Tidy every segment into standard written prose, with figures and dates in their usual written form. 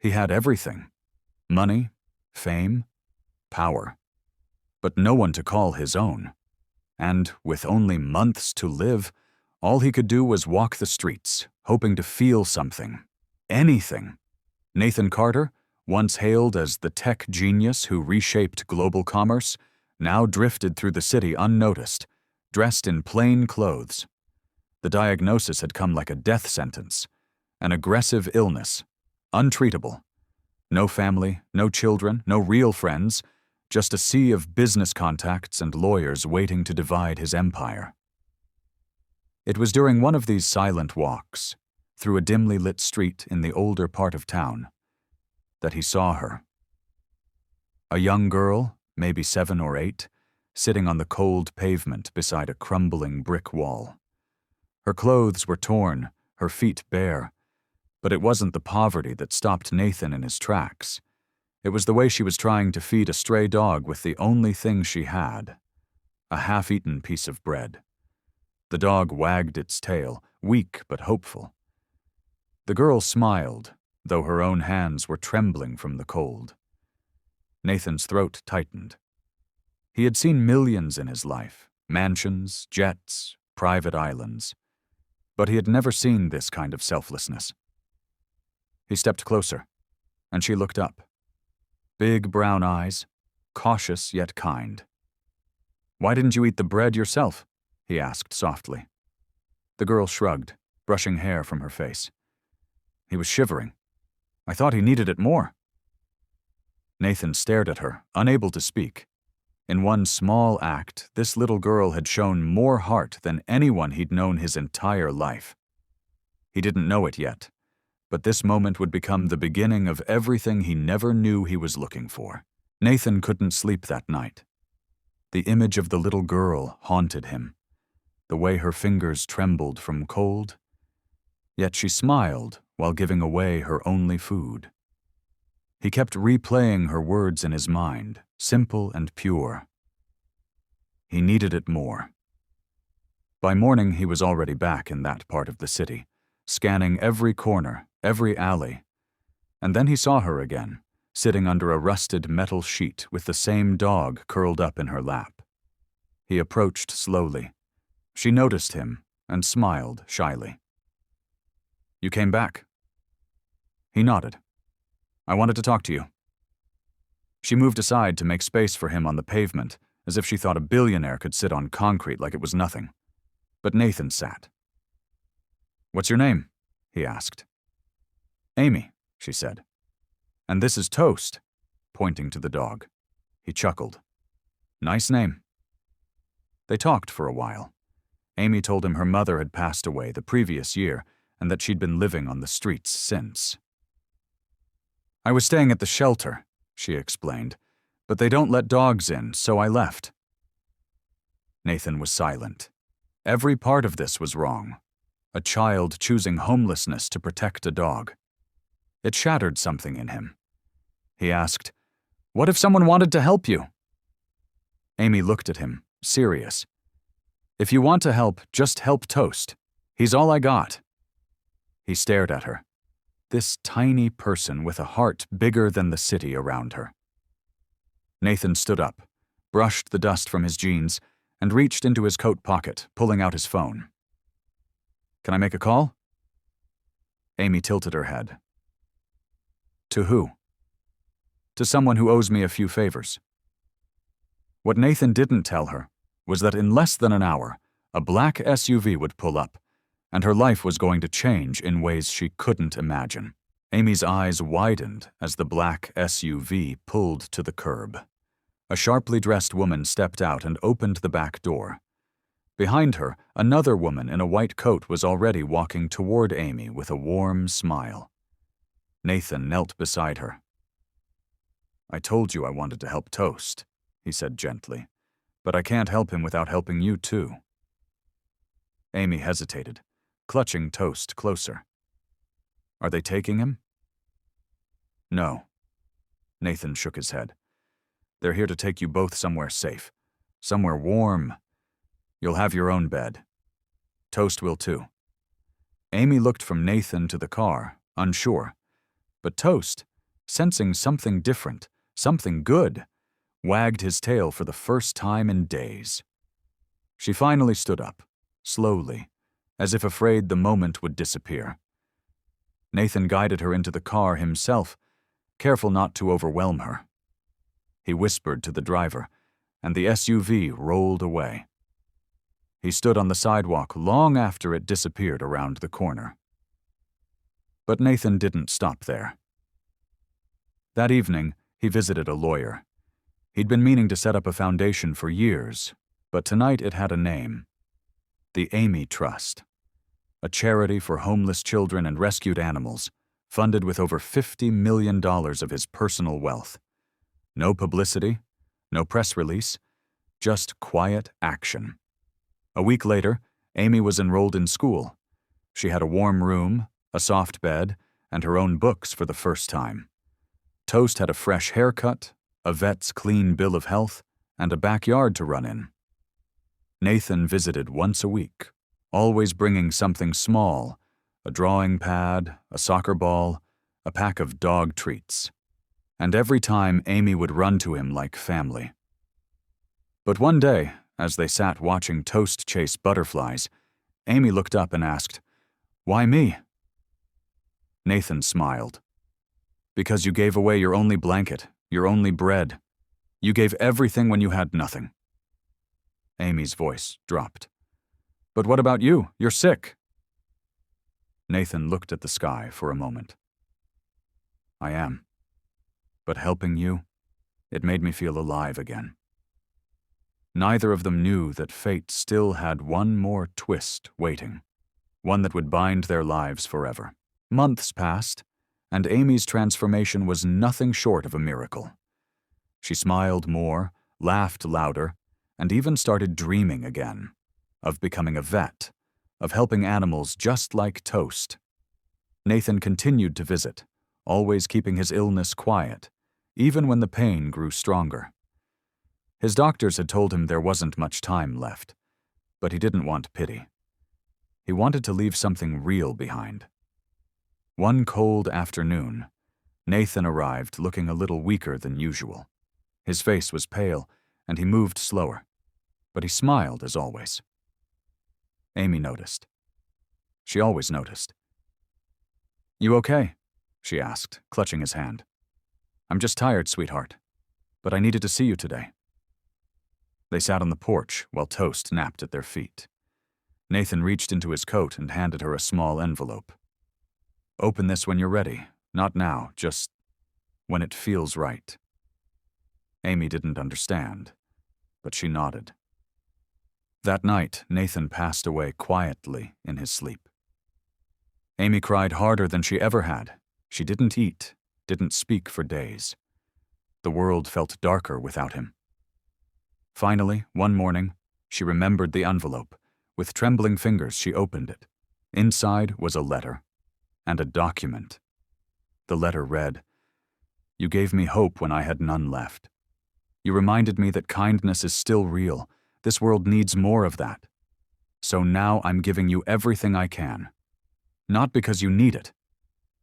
He had everything: money, fame, power, but no one to call his own. And, with only months to live, all he could do was walk the streets, hoping to feel something. Anything. Nathan Carter, once hailed as the tech genius who reshaped global commerce, now drifted through the city unnoticed, dressed in plain clothes. The diagnosis had come like a death sentence: an aggressive illness, untreatable. No family, no children, no real friends, just a sea of business contacts and lawyers waiting to divide his empire. It was during one of these silent walks, through a dimly lit street in the older part of town, that he saw her. A young girl, maybe 7 or 8, sitting on the cold pavement beside a crumbling brick wall. Her clothes were torn, her feet bare, but it wasn't the poverty that stopped Nathan in his tracks. It was the way she was trying to feed a stray dog with the only thing she had: a half-eaten piece of bread. The dog wagged its tail, weak but hopeful. The girl smiled, though her own hands were trembling from the cold. Nathan's throat tightened. He had seen millions in his life: mansions, jets, private islands. But he had never seen this kind of selflessness. He stepped closer, and she looked up. Big brown eyes, cautious yet kind. "Why didn't you eat the bread yourself?" he asked softly. The girl shrugged, brushing hair from her face. He was shivering. "I thought he needed it more." Nathan stared at her, unable to speak. In one small act, this little girl had shown more heart than anyone he'd known his entire life. He didn't know it yet, but this moment would become the beginning of everything he never knew he was looking for. Nathan couldn't sleep that night. The image of the little girl haunted him, the way her fingers trembled from cold, yet she smiled while giving away her only food. He kept replaying her words in his mind, simple and pure. He needed it more. By morning, he was already back in that part of the city, scanning every corner, every alley. And then he saw her again, sitting under a rusted metal sheet with the same dog curled up in her lap. He approached slowly. She noticed him and smiled shyly. "You came back?" He nodded. "I wanted to talk to you." She moved aside to make space for him on the pavement, as if she thought a billionaire could sit on concrete like it was nothing. But Nathan sat. "What's your name?" he asked. "Amy," she said. "And this is Toast," pointing to the dog. He chuckled. "Nice name." They talked for a while. Amy told him her mother had passed away the previous year and that she'd been living on the streets since. "I was staying at the shelter," she explained, "but they don't let dogs in, so I left." Nathan was silent. Every part of this was wrong. A child choosing homelessness to protect a dog. It shattered something in him. He asked, "What if someone wanted to help you?" Amy looked at him, serious. "If you want to help, just help Toast. He's all I got." He stared at her. This tiny person with a heart bigger than the city around her. Nathan stood up, brushed the dust from his jeans, and reached into his coat pocket, pulling out his phone. "Can I make a call?" Amy tilted her head. "To who?" "To someone who owes me a few favors." What Nathan didn't tell her was that in less than an hour, a black SUV would pull up, and her life was going to change in ways she couldn't imagine. Amy's eyes widened as the black SUV pulled to the curb. A sharply dressed woman stepped out and opened the back door. Behind her, another woman in a white coat was already walking toward Amy with a warm smile. Nathan knelt beside her. "I told you I wanted to help Toast," he said gently, "but I can't help him without helping you too." Amy hesitated, clutching Toast closer. "Are they taking him?" "No." Nathan shook his head. "They're here to take you both somewhere safe, somewhere warm. You'll have your own bed. Toast will too." Amy looked from Nathan to the car, unsure, but Toast, sensing something different, something good, wagged his tail for the first time in days. She finally stood up, slowly, as if afraid the moment would disappear. Nathan guided her into the car himself, careful not to overwhelm her. He whispered to the driver, and the SUV rolled away. He stood on the sidewalk long after it disappeared around the corner. But Nathan didn't stop there. That evening, he visited a lawyer. He'd been meaning to set up a foundation for years, but tonight it had a name: the Amy Trust, a charity for homeless children and rescued animals, funded with over $50 million of his personal wealth. No publicity, no press release, just quiet action. A week later, Amy was enrolled in school. She had a warm room, a soft bed, and her own books for the first time. Toast had a fresh haircut, a vet's clean bill of health, and a backyard to run in. Nathan visited once a week, always bringing something small: a drawing pad, a soccer ball, a pack of dog treats. And every time, Amy would run to him like family. But one day, as they sat watching Toast chase butterflies, Amy looked up and asked, "Why me?" Nathan smiled. "Because you gave away your only blanket, your only bread. You gave everything when you had nothing." Amy's voice dropped. "But what about you? You're sick." Nathan looked at the sky for a moment. "I am. But helping you, it made me feel alive again." Neither of them knew that fate still had one more twist waiting, one that would bind their lives forever. Months passed, and Amy's transformation was nothing short of a miracle. She smiled more, laughed louder, and even started dreaming again, of becoming a vet, of helping animals just like Toast. Nathan continued to visit, always keeping his illness quiet, even when the pain grew stronger. His doctors had told him there wasn't much time left, but he didn't want pity. He wanted to leave something real behind. One cold afternoon, Nathan arrived looking a little weaker than usual. His face was pale, and he moved slower, but he smiled as always. Amy noticed. She always noticed. "You okay?" she asked, clutching his hand. "I'm just tired, sweetheart, but I needed to see you today." They sat on the porch while Toast napped at their feet. Nathan reached into his coat and handed her a small envelope. "Open this when you're ready. Not now, just when it feels right." Amy didn't understand, but she nodded. That night, Nathan passed away quietly in his sleep. Amy cried harder than she ever had. She didn't eat, didn't speak for days. The world felt darker without him. Finally, one morning, she remembered the envelope. With trembling fingers, she opened it. Inside was a letter and a document. The letter read, "You gave me hope when I had none left. You reminded me that kindness is still real. This world needs more of that. So now I'm giving you everything I can. Not because you need it,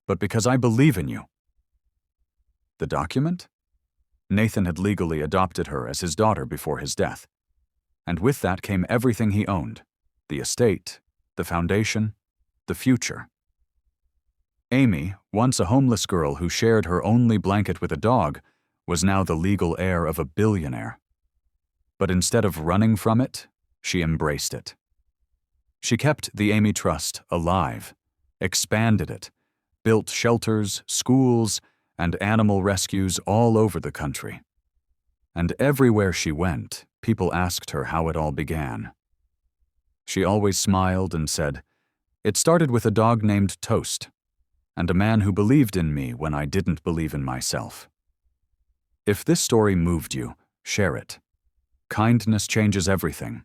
but because I believe in you." The document? Nathan had legally adopted her as his daughter before his death. And with that came everything he owned: the estate, the foundation, the future. Amy, once a homeless girl who shared her only blanket with a dog, was now the legal heir of a billionaire. But instead of running from it, she embraced it. She kept the Amy Trust alive, expanded it, built shelters, schools, and animal rescues all over the country. And everywhere she went, people asked her how it all began. She always smiled and said, "It started with a dog named Toast, and a man who believed in me when I didn't believe in myself." If this story moved you, share it. Kindness changes everything,